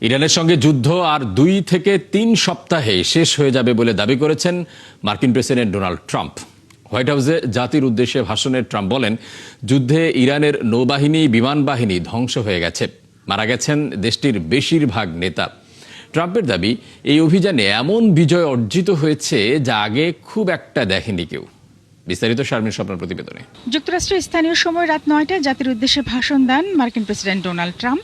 ইরানের সঙ্গে যুদ্ধ আর 2 থেকে 3 সপ্তাহে শেষ হয়ে যাবে বলে দাবি করেছেন মার্কিন প্রেসিডেন্ট ডোনাল্ড ট্রাম্প। হোয়াইট হাউসে জাতির উদ্দেশ্যে ভাষণে ট্রাম্প বলেন, যুদ্ধে ইরানের নৌবাহিনী, বিমান বাহিনী ধ্বংস হয়ে গেছে, মারা গেছেন দেশটির বেশিরভাগ নেতা। ট্রাম্পের দাবি, এই অভিযানে এমন বিজয় অর্জিত হয়েছে যা আগে খুব একটা দেখেনি কেউ। বিস্তারিত শারমিন স্বপ্নের প্রতিবেদনে। যুক্তরাষ্ট্রের স্থানীয় সময় রাত 9টায় জাতির উদ্দেশ্যে ভাষণ দেন মার্কিন প্রেসিডেন্ট ডোনাল্ড ট্রাম্প।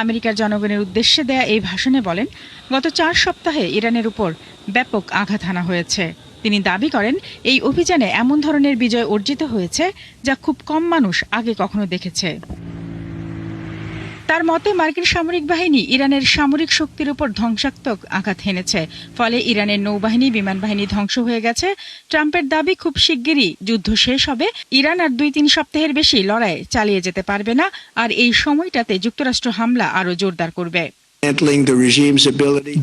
আমেরিকার জনগণের উদ্দেশ্যে দেয়া এই ভাষণে বলেন, গত 4 সপ্তাহে ইরানের উপর ব্যাপক আঘাত হানা হয়েছে। তিনি দাবি করেন, এই অভিযানে এমন ধরনের বিজয় অর্জিত হয়েছে যা খুব কম মানুষ আগে কখনো দেখেছে। তার মতে, মার্কিন সামরিক বাহিনী ইরানের সামরিক শক্তির উপর ধ্বংসাত্মক আঘাত হেনেছে, ফলে ইরানের নৌবাহিনী, বিমান বাহিনী ধ্বংস হয়ে গেছে। ট্রাম্পের দাবি, খুব শিগগিরই যুদ্ধ শেষ হবে। ইরান আর 2-3 সপ্তাহের বেশি লড়াই চালিয়ে যেতে পারবে না, আর এই সময়টাতে যুক্তরাষ্ট্র হামলা আরও জোরদার করবে।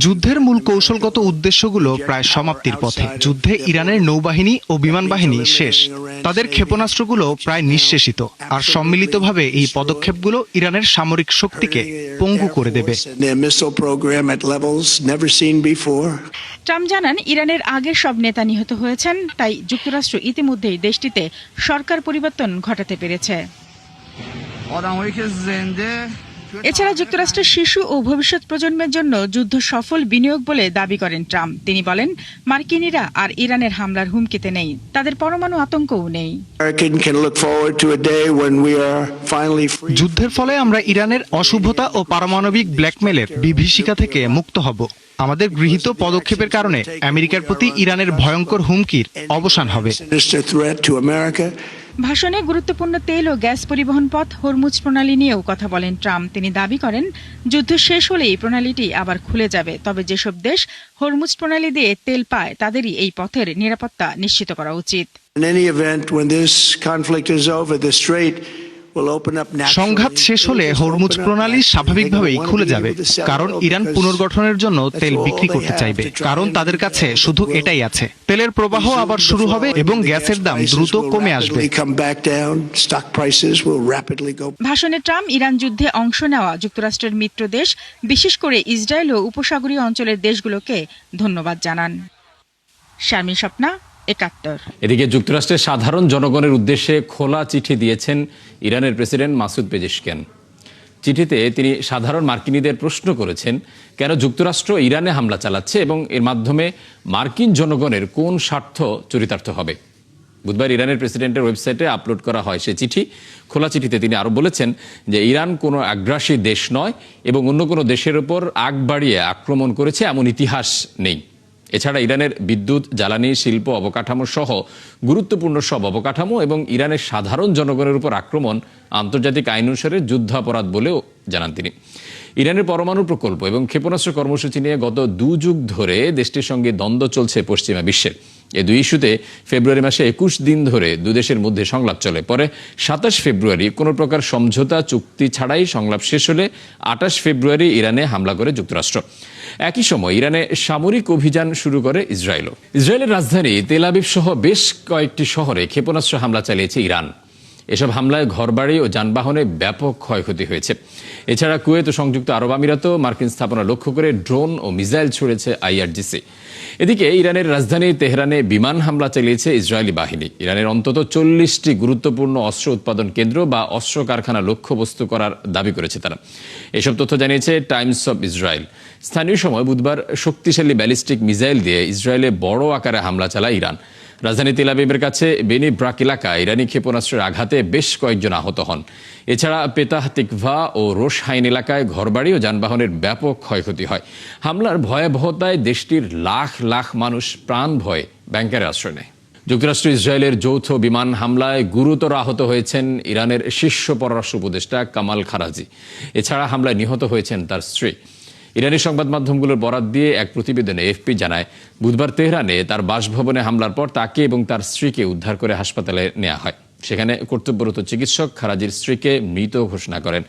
যুদ্ধের মূল কৌশলগত উদ্দেশ্যগুলো প্রায় সমাপ্তির পথে। যুদ্ধে ইরানের নৌবাহিনী ও বিমান বাহিনী শেষ, তাদের ক্ষেপণাস্ত্রগুলো প্রায় নিঃশেষিত, আর সম্মিলিতভাবে এই পদক্ষেপগুলো ইরানের সামরিক শক্তিকে পঙ্গু করে দেবে। ট্রাম্প জানান, ইরানের আগের সব নেতা নিহত হয়েছেন, তাই যুক্তরাষ্ট্র ইতিমধ্যেই দেশটিতে সরকার পরিবর্তন ঘটাতে পেরেছে। এছাড়া যুক্তরাষ্ট্রের শিশু ও ভবিষ্যৎ প্রজন্মের জন্য যুদ্ধ সফল বিনিয়োগ বলে দাবি করেন ট্রাম্প। তিনি বলেন, মার্কিনিরা আর ইরানের হামলার হুমকিতে নেই, তাদের পরমাণু আতঙ্কও নেই। যুদ্ধের ফলে আমরা ইরানের অশুভতা ও পারমাণবিক ব্ল্যাকমেলের বিভীষিকা থেকে মুক্ত হব। আমাদের গৃহীত পদক্ষেপের কারণে আমেরিকার প্রতি ইরানের ভয়ঙ্কর হুমকির অবসান হবে। ভাষণে গুরুত্বপূর্ণ তেল ও গ্যাস পরিবহন পথ হরমুজ প্রণালী নিয়েও কথা বলেন ট্রাম্প। তিনি দাবি করেন, যুদ্ধ শেষ হলেই প্রণালীটি আবার খুলে যাবে, তবে যেসব দেশ হরমুজ প্রণালী দিয়ে তেল পায় তাদেরই এই পথের নিরাপত্তা নিশ্চিত করা উচিত। সংঘাত শেষ হলে হরমুজ প্রণালী স্বাভাবিকভাবেই খুলে যাবে, কারণ ইরান পুনর্গঠনের জন্য তেল বিক্রি করতে চাইবে, কারণ তাদের কাছে শুধু এটাই আছে। তেলের প্রবাহ আবার শুরু হবে এবং গ্যাসের দাম দ্রুত কমে আসবে। ভাষণে ট্রাম্প ইরান যুদ্ধে অংশ নেওয়া যুক্তরাষ্ট্রের মিত্র দেশ, বিশেষ করে ইসরায়েল ও উপসাগরীয় অঞ্চলের দেশগুলোকে ধন্যবাদ জানান। শারমিন স্বপ্না, 71। এদিকে যুক্তরাষ্ট্রের সাধারণ জনগণের উদ্দেশ্যে খোলা চিঠি দিয়েছেন ইরানের প্রেসিডেন্ট মাসুদ পেজেশকিয়ান। চিঠিতে তিনি সাধারণ মার্কিনীদের প্রশ্ন করেছেন, কেন যুক্তরাষ্ট্র ইরানে হামলা চালাচ্ছে এবং এর মাধ্যমে মার্কিন জনগণের কোন স্বার্থ চরিতার্থ হবে। বুধবার ইরানের প্রেসিডেন্টের ওয়েবসাইটে আপলোড করা হয় সে চিঠি। খোলা চিঠিতে তিনি আরও বলেছেন যে ইরান কোনো আগ্রাসী দেশ নয় এবং অন্য কোনো দেশের ওপর আগ বাড়িয়ে আক্রমণ করেছে এমন ইতিহাস নেই। এছাড়া ইরানের বিদ্যুৎ, জ্বালানি, শিল্প অবকাঠামো সহ গুরুত্বপূর্ণ সব অবকাঠামো এবং ইরানের সাধারণ জনগণের উপর আক্রমণ আন্তর্জাতিক আইন অনুসারে যুদ্ধাপরাধ বলেও জানান তিনি। ইরানের পরমাণু প্রকল্প এবং ক্ষেপণাস্ত্র কর্মসূচি নিয়ে গত 2 যুগ ধরে দেশটির সঙ্গে দ্বন্দ্ব চলছে পশ্চিমা বিশ্বের। এই 2 ইস্যুতে ফেব্রুয়ারি মাসে 21 দিন ধরে 2 দেশের মধ্যে সংলাপ চলে। পরে 27 ফেব্রুয়ারি কোনো প্রকার সমঝোতা চুক্তি ছাড়াই সংলাপ শেষ হলে 28 ফেব্রুয়ারি ইরানে হামলা করে যুক্তরাষ্ট্র। একই সময় ইরানে সামরিক অভিযান শুরু করে ইসরায়েলও। ইসরায়েলের রাজধানী তেল আবিব সহ বেশ কয়েকটি শহরে ক্ষেপণাস্ত্র হামলা চালিয়েছে ইরান। এসব হামলায় ঘরবাড়ি ও যানবাহনে ব্যাপক ক্ষয়ক্ষতি হয়েছে। এছাড়া কুয়েত ও সংযুক্ত আরব আমিরাতেও মার্কিন স্থাপনা লক্ষ্য করে ড্রোন ও মিসাইল ছুড়েছে IRGC। এদিকে ইরানের রাজধানী তেহরানে বিমান হামলা চালিয়েছে ইসরায়েলি বাহিনী। ইরানের অন্তত 40টি গুরুত্বপূর্ণ অস্ত্র উৎপাদন কেন্দ্র বা অস্ত্র কারখানা লক্ষ্যবস্তু করার দাবি করেছে তারা। এসব তথ্য জানিয়েছে টাইমস অব ইসরায়েল। স্থানীয় সময় বুধবার শক্তিশালী ব্যালিস্টিক মিসাইল দিয়ে ইসরায়েলে বড় আকারে হামলা চালায় ইরান। রাজধানী তেল আবিবের কাছে বেনি ব্রাক এলাকায় ইরানি ক্ষেপণাস্ত্রের আঘাতে বেশ কয়েকজন আহত হন। এছাড়া পেতাহ তিকভা ও রোশহাইন এলাকায় ঘরবাড়ি ও যানবাহনের ব্যাপক ক্ষয়ক্ষতি হয়। হামলার ভয়াবহতায় দেশটির লাখ লাখ মানুষ প্রাণ ভয়ে ব্যাংকারে আশ্রয় নেয়। যুক্তরাষ্ট্র ইসরায়েলের যৌথ বিমান হামলায় গুরুতর আহত হয়েছেন ইরানের শীর্ষ পররাষ্ট্র উপদেষ্টা কামাল খারাজি। এছাড়া হামলায় নিহত হয়েছেন তার স্ত্রী। ইরানি সংবাদ মাধ্যমগুলোর বরাত দিয়ে এক প্রতিবেদনে AFP জানায়, বুধবার তেহরানে তার বাসভবনে হামলার পর তাকে এবং তার স্ত্রীকে উদ্ধার করে হাসপাতালে নেওয়া হয়। সেখানে কর্তব্যরত চিকিৎসক খারাজির স্ত্রীকে মৃত ঘোষণা করেন।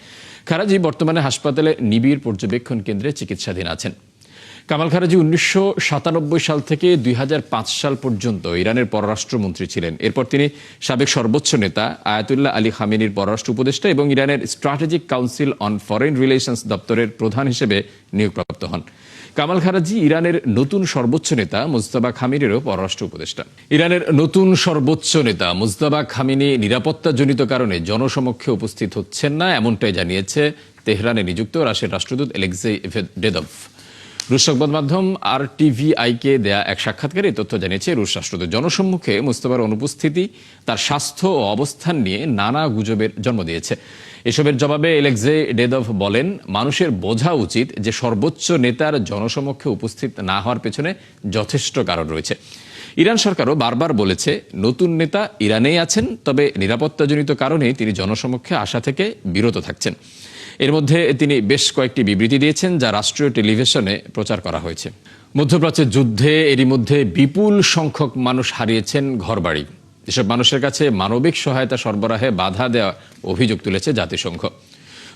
খারাজি বর্তমানে হাসপাতালে নিবিড় পর্যবেক্ষণ কেন্দ্রে চিকিৎসাধীন আছেন। কামাল খারাজি 1997 সাল থেকে 2005 সাল পর্যন্ত ইরানের পররাষ্ট্রমন্ত্রী ছিলেন। এরপর তিনি সাবেক সর্বোচ্চ নেতা আয়াতুল্লাহ আলী খামেনির পররাষ্ট্র উপদেষ্টা এবং ইরানের strategic council on foreign relations দপ্তরের প্রধান হিসেবে নিয়োগপ্রাপ্ত হন। কামাল খারাজি ইরানের নতুন সর্বোচ্চ নেতা মুজতবা খামিনিরও পররাষ্ট্র উপদেষ্টা। ইরানের নতুন সর্বোচ্চ নেতা মুজতবা খামিনি নিরাপত্তাজনিত কারণে জনসমক্ষে উপস্থিত হচ্ছেন না, এমনটাই জানিয়েছে তেহরানে নিযুক্ত রাশিয়ার রাষ্ট্রদূত এলেক্সেই ডেদভ। রুশ সংবাদ মাধ্যম RTVI-কে দেয়া এক সাক্ষাৎকারে তথ্য জানিয়েছে রুশ রাষ্ট্রদূত। জনসম্মুখে মুস্তফার অনুপস্থিতি তার স্বাস্থ্য ও অবস্থান নিয়ে নানা গুজবের জন্ম দিয়েছে। এসবের জবাবে এলেক্সেই ডেদভ বলেন, মানুষের বোঝা উচিত যে সর্বোচ্চ নেতার জনসমক্ষে উপস্থিত না হওয়ার পেছনে যথেষ্ট কারণ রয়েছে। ইরান সরকারও বারবার বলেছে নতুন নেতা ইরানেই আছেন, তবে নিরাপত্তাজনিত কারণে তিনি জনসমক্ষে আসা থেকে বিরত থাকছেন। এর মধ্যে তিনি বেশ কয়েকটি বিবৃতি দিয়েছেন যা রাষ্ট্রীয় টেলিভিশনে প্রচার করা হয়েছে। মধ্যপ্রাচ্যের যুদ্ধে এরই মধ্যে বিপুল সংখ্যক মানুষ হারিয়েছেন ঘরবাড়ি। এসব মানুষের কাছে মানবিক সহায়তা সরবরাহে বাধা দেওয়া অভিযোগ তুলেছে জাতিসংঘ।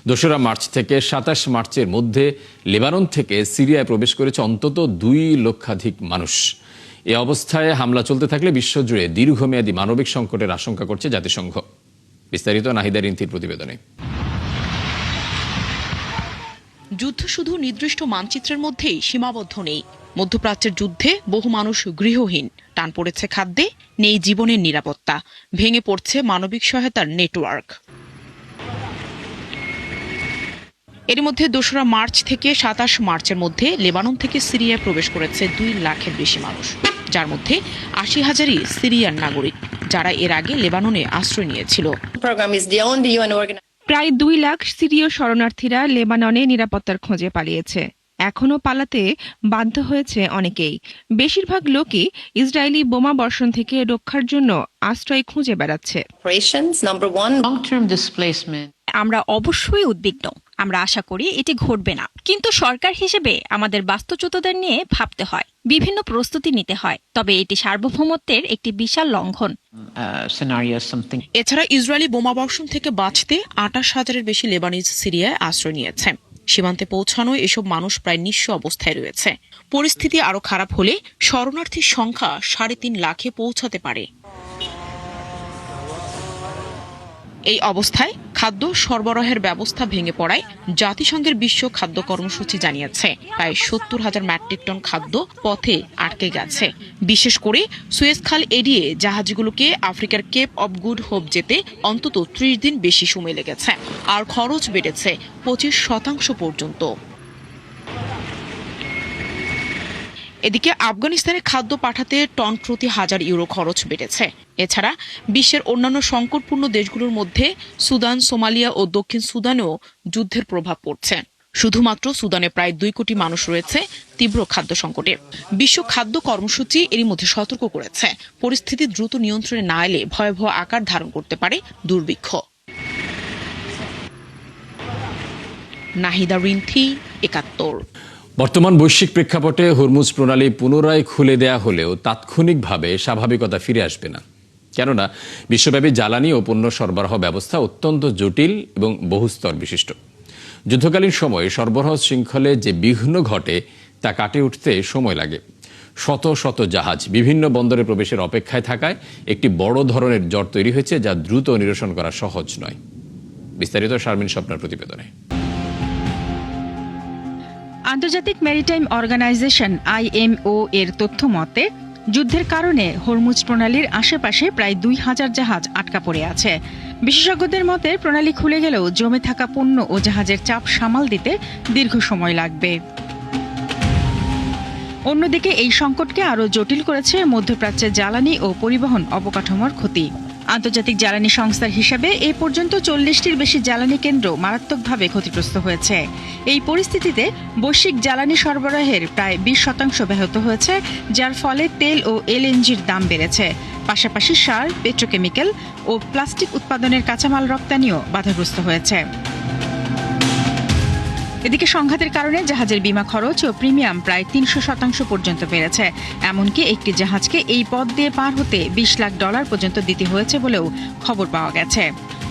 2 মার্চ থেকে 27 মার্চের মধ্যে লেবানন থেকে সিরিয়ায় প্রবেশ করেছে অন্তত 2 লক্ষাধিক মানুষ। এ অবস্থায় হামলা চলতে থাকলে বিশ্বজুড়ে দীর্ঘমেয়াদী মানবিক সংকটের আশঙ্কা করছে জাতিসংঘ। বিস্তারিত নাহিদা রিন্থির প্রতিবেদনে। যুদ্ধ শুধু নির্দিষ্ট মানচিত্রের মধ্যেই সীমাবদ্ধ নেই। মধ্যপ্রাচ্যের যুদ্ধে বহু মানুষ গৃহহীন, টান পড়েছে খাদ্যে, নেই জীবনের নিরাপত্তা, ভেঙে পড়ছে মানবিক সহায়তার নেটওয়ার্ক। এর মধ্যে 2 মার্চ থেকে 27 মার্চের মধ্যে লেবানন থেকে সিরিয়ায় প্রবেশ করেছে 2 লাখের বেশি মানুষ, যার মধ্যে 80,000ই সিরিয়ার নাগরিক, যারা এর আগে লেবাননে আশ্রয় নিয়েছিল। প্রায় 2 লাখ সিরীয় শরণার্থীরা লেবাননে নিরাপত্তার খোঁজে পালিয়েছে। এখনও পালাতে বাধ্য হয়েছে অনেকেই। বেশিরভাগ লোকই ইসরায়েলি বোমা বর্ষণ থেকে রক্ষার জন্য আশ্রয় খুঁজে বেড়াচ্ছে। আমরা অবশ্যই উদ্বিগ্ন। আমরা আশা করি এটি ঘটবে না, কিন্তু সরকার হিসেবে আমাদের বাস্তুচ্যুতদের নিয়ে ভাবতে হয়, বিভিন্ন প্রস্তুতি নিতে হয়। তবে এটি সার্বভৌমত্বের একটি বিশাল লঙ্ঘন। এছাড়া ইসরায়েলি বোমাবর্ষণ থেকে বাঁচতে 28,000-এর বেশি লেবানিজ সিরিয়ায় আশ্রয় নিয়েছে। সীমান্তে পৌঁছানোয় এসব মানুষ প্রায় নিঃস্ব অবস্থায় রয়েছে। পরিস্থিতি আরো খারাপ হলে শরণার্থীর সংখ্যা 3.5 লাখে পৌঁছাতে পারে। এই অবস্থায় খাদ্য সরবরাহের ব্যবস্থা ভেঙে পড়ায় জাতিসংঘের বিশ্ব খাদ্য কর্মসূচি জানিয়েছে প্রায় 70,000 মেট্রিক টন খাদ্য পথে আটকে গেছে। বিশেষ করে সুয়েজ খাল এড়িয়ে জাহাজগুলোকে আফ্রিকার কেপ অব গুড হোপ যেতে অন্তত 30 দিন বেশি সময় লেগেছে, আর খরচ বেড়েছে 25% পর্যন্ত। এদিকে আফগানিস্তানে খাদ্য পাঠাতে টন প্রতি 1000 ইউরো খরচ বেড়েছে। এছাড়া বিশ্বের অন্যান্য সংকটপূর্ণ দেশগুলোর মধ্যে সুদান, সোমালিয়া ও দক্ষিণ সুদানেও যুদ্ধের প্রভাব পড়ছে। শুধুমাত্র সুদানে প্রায় 2 কোটি মানুষ রয়েছে তীব্র খাদ্য সংকটে। বিশ্ব খাদ্য কর্মসূচি এরই মধ্যে সতর্ক করেছে, পরিস্থিতি দ্রুত নিয়ন্ত্রণে না এলে ভয়াবহ আকার ধারণ করতে পারে দুর্ভিক্ষ। নাহিদা রিন্থি, 71। বর্তমান বৈশ্বিক প্রেক্ষাপটে হরমুজ প্রণালী পুনরায় খুলে দেয়া হলেও তাৎক্ষণিকভাবে স্বাভাবিকতা ফিরে আসবে না, কেননা বিশ্বব্যাপী জ্বালানি ও পণ্য সরবরাহ ব্যবস্থা অত্যন্ত জটিল এবং বহুস্তর বিশিষ্ট। যুদ্ধকালীন সময়ে সরবরাহ শৃঙ্খলে যে বিঘ্ন ঘটে তা কাটিয়ে উঠতে সময় লাগে। শত শত জাহাজ বিভিন্ন বন্দরে প্রবেশের অপেক্ষায় থাকায় একটি বড় ধরনের জট তৈরি হয়েছে, যা দ্রুত নিরসন করা সহজ নয়। বিস্তারিত শারমিন স্বপ্নার প্রতিবেদনে। আন্তর্জাতিক ম্যারিটাইম অর্গানাইজেশন IMO এর তথ্য মতে যুদ্ধের কারণে হরমুজ প্রণালীর আশেপাশে প্রায় 2000 জাহাজ আটকা পড়ে আছে। বিশেষজ্ঞদের মতে প্রণালী খুলে গেলেও জমে থাকা পণ্য ও জাহাজের চাপ সামাল দিতে দীর্ঘ সময় লাগবে। অন্যদিকে এই সংকটকে আরও জটিল করেছে মধ্যপ্রাচ্যের জ্বালানি ও পরিবহন অবকাঠামোর ক্ষতি। আন্তর্জাতিক জ্বালানি সংস্থার হিসাবে এ পর্যন্ত 40টির বেশি জ্বালানি কেন্দ্র মারাত্মকভাবে ক্ষতিগ্রস্ত হয়েছে। এই পরিস্থিতিতে বৈশ্বিক জ্বালানি সরবরাহের প্রায় 20% ব্যাহত হয়েছে, যার ফলে তেল ও LNGর দাম বেড়েছে। পাশাপাশি সার, পেট্রোকেমিক্যাল ও প্লাস্টিক উৎপাদনের কাঁচামাল রপ্তানিও বাধাগ্রস্ত হয়েছে। এদিকে সংঘাতের কারণে জাহাজের বীমা খরচ ও প্রিমিয়াম প্রায় 300% পর্যন্ত বেড়েছে। এমনকি একটি জাহাজকে এই পথ দিয়ে পার হতে $20 লাখ পর্যন্ত দিতে হয়েছে বলেও খবর পাওয়া গেছে।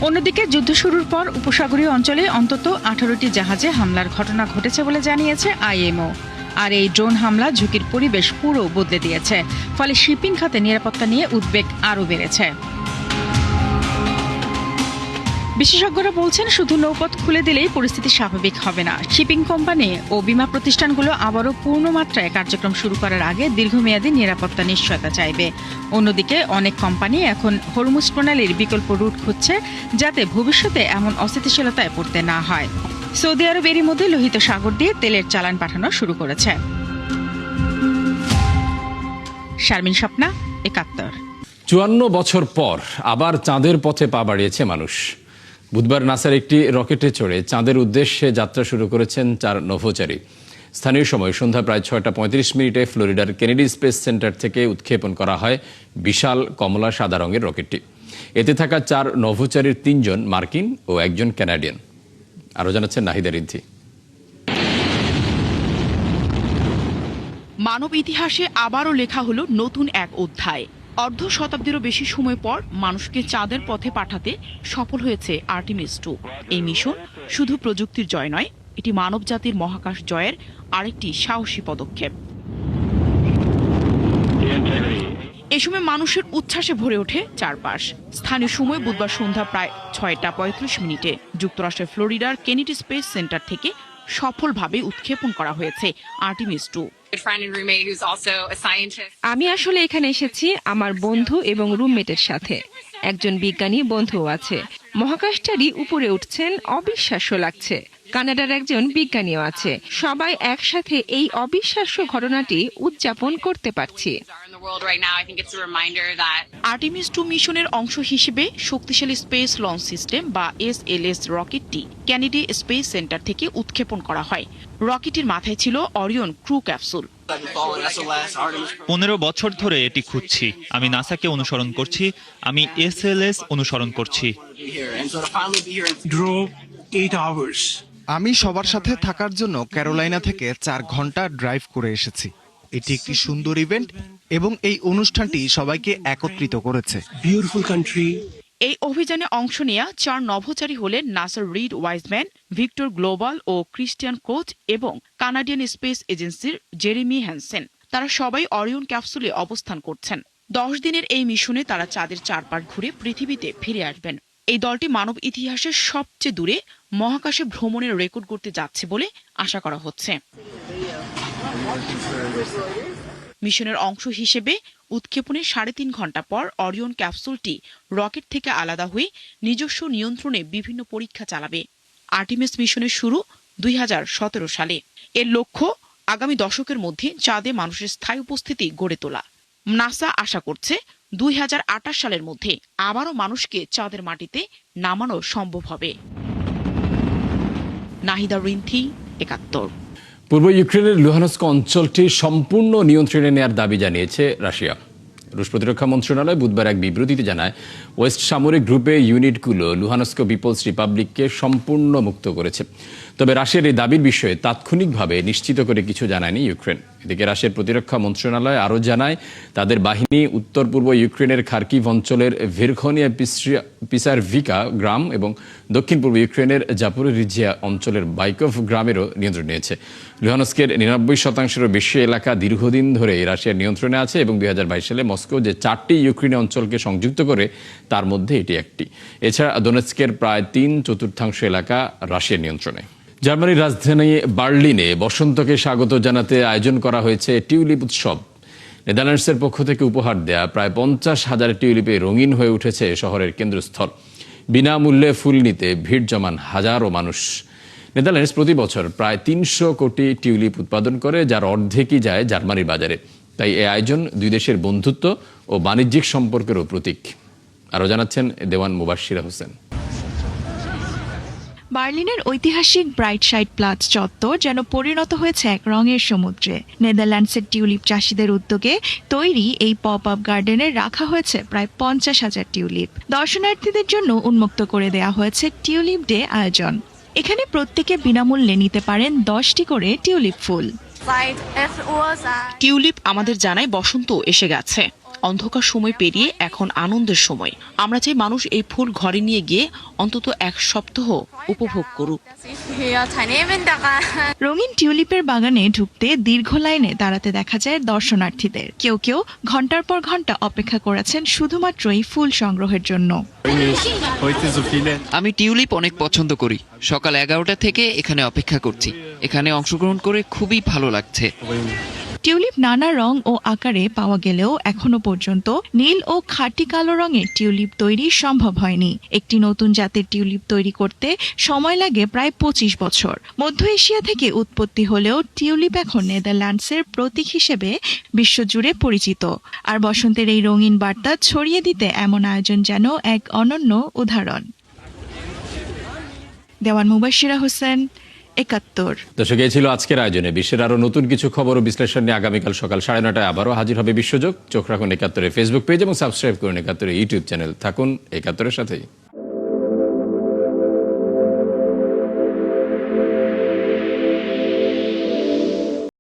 অন্যদিকে যুদ্ধ শুরুর পর উপসাগরীয় অঞ্চলে অন্তত 18টি জাহাজে হামলার ঘটনা ঘটেছে বলে জানিয়েছে IMO। আর এই ড্রোন হামলা ঝুঁকির পরিবেশ পুরো বদলে দিয়েছে, ফলে শিপিং খাতে নিরাপত্তা নিয়ে উদ্বেগ আরও বেড়েছে। বিশেষজ্ঞরা বলছেন, শুধু নৌপথ খুলে দিলেই পরিস্থিতি স্বাভাবিক হবে না। শিপিং কোম্পানি ও বীমা প্রতিষ্ঠানগুলো আবারও পূর্ণমাত্রায় কার্যক্রম শুরু করার আগে দীর্ঘমেয়াদী নিরাপত্তা নিশ্চয়তা চাইবে। অন্যদিকে অনেক কোম্পানি এখন হরমুজ প্রণালীর বিকল্প রুট খুঁজছে, যাতে ভবিষ্যতে এমন অস্থিতিশীলতায় পড়তে না হয়। সৌদি আরব এরই মধ্যে লোহিত সাগর দিয়ে তেলের চালান পাঠানো শুরু করেছে। শারমিন স্বপ্না, ৭১। ৫৪ বছর পর আবার চাঁদের পথে পা বাড়িয়েছে মানুষ। বুধবার নাসার একটি রকেটে চড়ে চাঁদের উদ্দেশ্যে যাত্রা শুরু করেছেন ৪ নভোচারী। স্থানীয় সময় সন্ধ্যা প্রায় ৬টা ৩৫ ফ্লোরিডার কেনেডি স্পেস সেন্টার থেকে উৎক্ষেপণ করা হয় বিশাল কমলা সাদা রঙের রকেটটি। এতে থাকা ৪ নভোচারীর ৩ জন মার্কিন ও ১ জন কানাডিয়ান। আরও জানাচ্ছেন নাহিদা রিদ্ধি। মানব ইতিহাসে আবারও লেখা হলো নতুন এক অধ্যায়। অর্ধ শতাব্দীরও বেশি সময় পর মানুষকে চাঁদের পথে পাঠাতে সফল হয়েছে আর্টেমিস 2। এই মিশন শুধু প্রযুক্তির জয় নয়, এটি মানবজাতির মহাকাশ জয়ের আরেকটি সাহসী পদক্ষেপ। এ সময় মানুষের উচ্ছ্বাসে ভরে ওঠে চারপাশ। স্থানীয় সময় বুধবার সন্ধ্যা প্রায় ৬টা ৩৫ যুক্তরাষ্ট্রের ফ্লোরিডার কেনেডি স্পেস সেন্টার থেকে সফলভাবে উৎক্ষেপণ করা হয়েছে আর্টেমিস 2। আমি আসলে এখানে এসেছি আমার বন্ধু এবং রুমমেটের সাথে। একজন বিজ্ঞানী বন্ধুও আছে। মহাকাশচারী উপরে উঠছেন, অবিশ্বাস্য লাগছে। কানাডার একজন বিজ্ঞানীও আছে। সবাই একসাথে এই অবিশ্বাস্য ঘটনাটি উদযাপন করতে পারছি। আর্টেমিস 2 মিশনের অংশ হিসেবে শক্তিশালী স্পেস লঞ্চ সিস্টেম বা SLS রকেটটি কেনেডি স্পেস সেন্টার থেকে উৎক্ষেপণ করা হয়। রকেটের মাথায় ছিল অরিয়ন ক্রু ক্যাপসুল। ১৫ বছর ধরে এটি খুঁজছি। আমি নাসাকে অনুসরণ করছি, আমি SLS অনুসরণ করছি। আমি সবার সাথে থাকার জন্য ক্যারোলাইনা থেকে ৪ ঘন্টা ড্রাইভ করে এসেছি। এটি একটি সুন্দর ইভেন্ট এবং এই অনুষ্ঠানটি সবাইকে একত্রিত করেছে। এই অভিযানে অংশ নেয়া ৪ নভোচারী হলেন নাসার রিড ওয়াইজম্যান, ভিক্টর গ্লোবাল ও ক্রিস্টিয়ান কোচ এবং কানাডিয়ান স্পেস এজেন্সির জেরেমি হ্যানসেন। তারা সবাই অরিয়ন ক্যাপসুলে অবস্থান করছেন। ১০ দিনের এই মিশনে তারা চাঁদের চারপাশ ঘুরে পৃথিবীতে ফিরে আসবেন। এই দলটি মানব ইতিহাসের সবচেয়ে দূরে মহাকাশে ভ্রমণের রেকর্ড করতে যাচ্ছে বলে আশা করা হচ্ছে। মিশনের অংশ হিসেবে উৎক্ষেপণের ৩.৫ ঘন্টা পর অরিয়ন ক্যাপসুলটি রকেট থেকে আলাদা হয়ে নিজস্ব নিয়ন্ত্রণে বিভিন্ন পরীক্ষা চালাবে। আর্টেমিস মিশনের শুরু ২০১৭ সালে। এর লক্ষ্য আগামী দশকের মধ্যে চাঁদে মানুষের স্থায়ী উপস্থিতি গড়ে তোলা। নাসা আশা করছে ২০২৮ সালের মধ্যে আবারও মানুষকে চাঁদের মাটিতে নামানো সম্ভব হবে। নাহিদা রিন্থি, ৭১। পূর্ব ইউক্রেনের লুহানস্ক অঞ্চলটি সম্পূর্ণ নিয়ন্ত্রণে নেওয়ার দাবি জানিয়েছে রাশিয়া। রুশ প্রতিরক্ষা মন্ত্রণালয় বুধবার এক বিবৃতিতে জানায়, ওয়েস্ট সামরিক গ্রুপে ইউনিটগুলো লুহানস্ক পিপলস রিপাবলিককে সম্পূর্ণ মুক্ত করেছে। তবে রাশিয়ার এই দাবির বিষয়ে তাৎক্ষণিকভাবে নিশ্চিত করে কিছু জানায়নি ইউক্রেন। এদিকে রাশিয়ার প্রতিরক্ষা মন্ত্রণালয় আরও জানায়, তাদের বাহিনী উত্তর পূর্ব ইউক্রেনের খার্কিভ অঞ্চলের ভেরখনিয়া পিসারভিকা গ্রাম এবং দক্ষিণ পূর্ব ইউক্রেনের জাপোরিজিয়া অঞ্চলের বাইকভ গ্রামেরও নিয়ন্ত্রণ নিয়েছে। লুহানস্কের ৯৯%-এরও বেশি এলাকা দীর্ঘদিন ধরে রাশিয়ার নিয়ন্ত্রণে আছে এবং ২০২২ সালে মস্কো যে ৪টি ইউক্রেনীয় অঞ্চলকে সংযুক্ত করে তার মধ্যে এটি একটি। এছাড়া দোনেৎস্কের প্রায় ৩/৪ এলাকা রাশিয়ার নিয়ন্ত্রণে। জার্মানির রাজধানী বার্লিনে বসন্তকে স্বাগত জানাতে আয়োজন করা হয়েছে টিউলিপ উৎসব। নেদারল্যান্ডসের পক্ষ থেকে উপহার দেয়া প্রায় ৫০,০০০ টিউলিপে রঙিন হয়ে উঠেছে শহরের কেন্দ্রস্থল। বিনামূল্যে ফুল নিতে ভিড় জমান হাজারো মানুষ। নেদারল্যান্ডস প্রতি বছর প্রায় ৩০০ কোটি টিউলিপ উৎপাদন করে, যার অর্ধেকই যায় জার্মানির বাজারে। তাই এই আয়োজন দুই দেশের বন্ধুত্ব ও বাণিজ্যিক সম্পর্কেরও প্রতীক। আরও জানাচ্ছেন দেওয়ান মুবাশশিরা হোসেন। বার্লিনের ঐতিহাসিক ব্রাইট সাইড প্লাজ চত্বর যেন পরিণত হয়েছে এক রঙের সমুদ্রে। নেদারল্যান্ডসের টিউলিপ চাষিদের উদ্যোগে তৈরি এই পপ আপ গার্ডেনে রাখা হয়েছে প্রায় ৫০,০০০ টিউলিপ। দর্শনার্থীদের জন্য উন্মুক্ত করে দেওয়া হয়েছে টিউলিপ ডে আয়োজন। এখানে প্রত্যেকে বিনামূল্যে নিতে পারেন ১০টি করে টিউলিপ ফুল। টিউলিপ আমাদের জানায় বসন্ত এসে গেছে। অন্ধকার সময় পেরিয়ে এখন আনন্দের সময়। আমরা চাই মানুষ এই ফুল ঘরে নিয়ে গিয়ে অন্তত এক সপ্তাহ উপভোগ করুক। রঙিন টিউলিপের বাগানে ঢুকতে দীর্ঘ লাইনে দাঁড়াতে দেখা যায় দর্শনার্থীদের। কেউ কেউ ঘন্টার পর ঘন্টা অপেক্ষা করেছেন শুধুমাত্রই ফুল সংগ্রহের জন্য। আমি টিউলিপ অনেক পছন্দ করি। সকাল 11টা থেকে এখানে অপেক্ষা করছি। এখানে অংশগ্রহণ করে খুবই ভালো লাগছে। টিউলিপ নানা রং ও আকারে পাওয়া গেলেও এখনো পর্যন্ত নীল ও খাঁটি কালো রঙের টিউলিপ তৈরি সম্ভব হয়নি। একটি নতুন জাতের টিউলিপ তৈরি করতে সময় লাগে প্রায় 25 বছর। মধ্য এশিয়া থেকে উৎপত্তি হলেও টিউলিপ এখন নেদারল্যান্ডসের প্রতীক হিসেবে বিশ্বজুড়ে পরিচিত। আর বসন্তের এই রঙিন বার্তা ছড়িয়ে দিতে এমন আয়োজন যেন এক অনন্য উদাহরণ। দেওয়ান মুবাশিরা হোসেন, ৭১। দর্শক, এই ছিল আজকের আয়োজনে। বিশ্বের আরো নতুন কিছু খবর ও বিশ্লেষণ নিয়ে আগামীকাল সকাল 9:30টায় আবারও হাজির হবে বিশ্বযোগ। চোখ রাখুন ৭১-এর ফেসবুক পেজ এবং সাবস্ক্রাইব করুন ৭১-এর ইউটিউব চ্যানেল। থাকুন ৭১-এর সাথেই।